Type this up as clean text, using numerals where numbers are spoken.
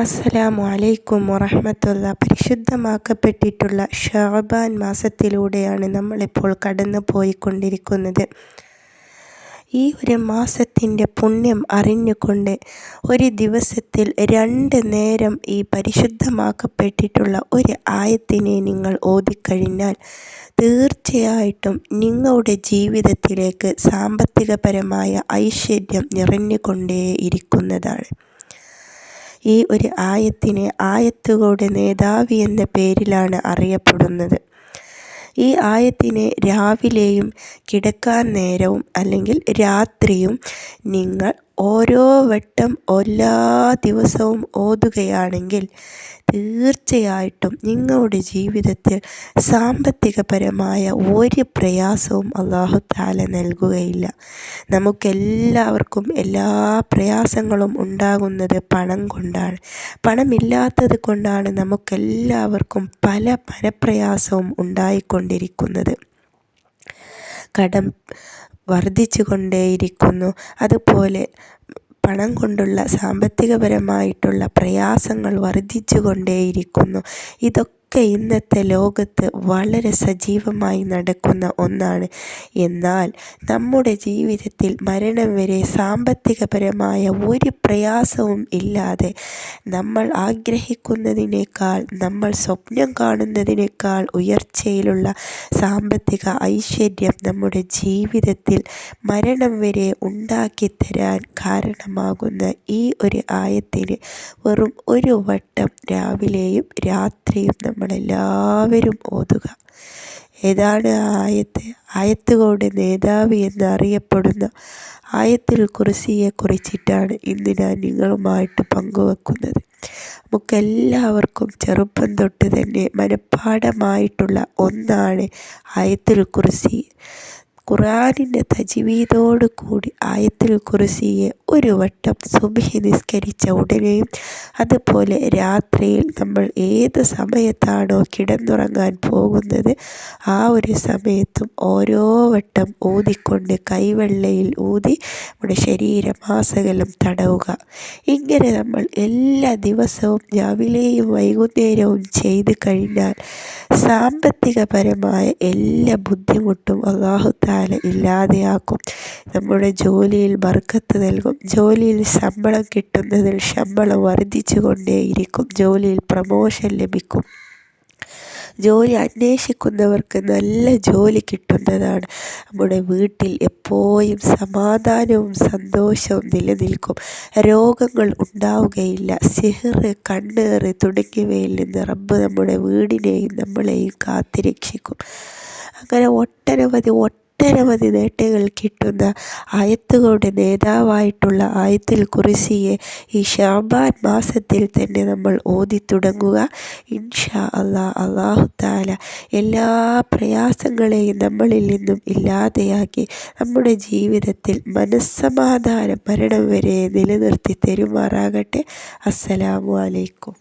അസ്സലാമു അലൈക്കും വറഹ്മത്തുള്ളാ. പരിശുദ്ധമാക്കപ്പെട്ടിട്ടുള്ള ഷഅബാൻ മാസത്തിലൂടെയാണ് നമ്മളിപ്പോൾ കടന്നു പോയിക്കൊണ്ടിരിക്കുന്നത്. ഈ ഒരു മാസത്തിൻ്റെ പുണ്യം അറിഞ്ഞുകൊണ്ട് ഒരു ദിവസത്തിൽ 2 നേരം ഈ പരിശുദ്ധമാക്കപ്പെട്ടിട്ടുള്ള ഒരു ആയത്തിനെ നിങ്ങൾ ഓതിക്കഴിഞ്ഞാൽ തീർച്ചയായിട്ടും നിങ്ങളുടെ ജീവിതത്തിലേക്ക് സാമ്പത്തികപരമായ ഐശ്വര്യം നിറഞ്ഞുകൊണ്ടേയിരിക്കുന്നതാണ്. ഈ ഒരു ആയത്തിനെ ആയത്തുകളുടെ നേതാവ് എന്ന പേരിലാണ് അറിയപ്പെടുന്നത്. ഈ ആയത്തിനെ രാവിലെയും കിടക്കാൻ നേരവും അല്ലെങ്കിൽ രാത്രിയും നിങ്ങൾ ഓരോ വട്ടം എല്ലാ ദിവസവും ഓതുകയാണെങ്കിൽ തീർച്ചയായിട്ടും നിങ്ങളുടെ ജീവിതത്തിൽ സാമ്പത്തികപരമായ ഒരു പ്രയാസവും അല്ലാഹു തആല നൽകുകയില്ല. നമുക്കെല്ലാവർക്കും എല്ലാ പ്രയാസങ്ങളും ഉണ്ടാകുന്നത് പണം കൊണ്ടാണ്. പണമില്ലാത്തത് കൊണ്ടാണ് നമുക്കെല്ലാവർക്കും പല മനപ്രയാസവും ഉണ്ടായിക്കൊണ്ടിരിക്കുന്നത്. കടം വർദ്ധിച്ചു കൊണ്ടേയിരിക്കുന്നു. അതുപോലെ പണം കൊണ്ടുള്ള സാമ്പത്തികപരമായിട്ടുള്ള പ്രയാസങ്ങൾ വർദ്ധിച്ചു കൊണ്ടേയിരിക്കുന്നു. ഇതൊക്കെ ഇന്നത്തെ ലോകത്ത് വളരെ സജീവമായി നടക്കുന്ന ഒന്നാണ്. എന്നാൽ നമ്മുടെ ജീവിതത്തിൽ മരണം വരെ സാമ്പത്തികപരമായ ഒരു പ്രയാസവും ഇല്ലാതെ നമ്മൾ ആഗ്രഹിക്കുന്നതിനേക്കാൾ, നമ്മൾ സ്വപ്നം കാണുന്നതിനേക്കാൾ ഉയർച്ചയിലുള്ള സാമ്പത്തിക ഐശ്വര്യം നമ്മുടെ ജീവിതത്തിൽ മരണം വരെ ഉണ്ടാക്കിത്തരാൻ കാരണമാകുന്ന ഈ ഒരു ആയത്തിന് വെറും ഒരു വട്ടം രാവിലെയും രാത്രിയും നമ്മളെല്ലാവരും ഓതുക. ഏതാണ് ആ ആയത്ത്? ആയത്തുകളുടെ നേതാവ് എന്നറിയപ്പെടുന്ന ആയത്തുൽ കുർസിയെ കുറിച്ചിട്ടാണ് ഇന്ന് ഞാൻ നിങ്ങളുമായിട്ട് പങ്കുവെക്കുന്നത്. നമുക്കെല്ലാവർക്കും ചെറുപ്പം തൊട്ട് തന്നെ മനഃപ്പാഠമായിട്ടുള്ള ഒന്നാണ് ആയത്തുൽ കുർസി. ഖുർആനിൻ്റെ തജ്വീദോടു കൂടി ആയത്തുൽ കുർസിയെ ഒരു വട്ടം സുബ്ഹി നിസ്കരിച്ച ഉടനെയും അതുപോലെ രാത്രിയിൽ നമ്മൾ ഏത് സമയത്താണോ കിടന്നുറങ്ങാൻ പോകുന്നത് ആ ഒരു സമയത്തും ഓരോ വട്ടം ഊതിക്കൊണ്ട് കൈവെള്ളയിൽ ഊതി നമ്മുടെ ശരീരമാസകലം തടവുക. ഇങ്ങനെ നമ്മൾ എല്ലാ ദിവസവും രാവിലെയും വൈകുന്നേരവും ചെയ്ത് കഴിഞ്ഞാൽ സാമ്പത്തികപരമായ എല്ലാ ബുദ്ധിമുട്ടും അല്ലാഹു തആല ഇല്ലാതെയാക്കും. നമ്മുടെ ജോലിയിൽ ബർക്കത്ത് നൽകും. ജോലിയിൽ ശമ്പളം കിട്ടുന്നതിൽ ശമ്പളം വർദ്ധിച്ചു കൊണ്ടേയിരിക്കും. ജോലിയിൽ പ്രമോഷൻ ലഭിക്കും. ജോലി അന്വേഷിക്കുന്നവർക്ക് നല്ല ജോലി കിട്ടുന്നതാണ്. നമ്മുടെ വീട്ടിൽ എപ്പോഴും സമാധാനവും സന്തോഷവും നിലനിൽക്കും. രോഗങ്ങൾ ഉണ്ടാവുകയില്ല. സിഹ്ർ, കണ്ണേറ് തുടങ്ങിയവയിൽ നിന്ന് റബ്ബ് നമ്മുടെ വീടിനെയും നമ്മളെയും കാത്തുരക്ഷിക്കും. അങ്ങനെ ഒട്ടനവധി നേട്ടങ്ങൾ കിട്ടുന്ന ആയത്തുകളുടെ നേതാവായിട്ടുള്ള ആയത്തുൽ കുർസിയെ ഈ ശഅബാൻ മാസത്തിൽ തന്നെ നമ്മൾ ഓതി തുടങ്ങുക. ഇൻഷാ അല്ലാഹ് അല്ലാഹു തആല എല്ലാ പ്രയാസങ്ങളെയും നമ്മളിൽ നിന്നും ഇല്ലാതെയാക്കി നമ്മുടെ ജീവിതത്തിൽ മനസ്സമാധാനം മരണം വരെ നിലനിർത്തി തരുമാറാകട്ടെ. അസ്സലാമു അലൈക്കും.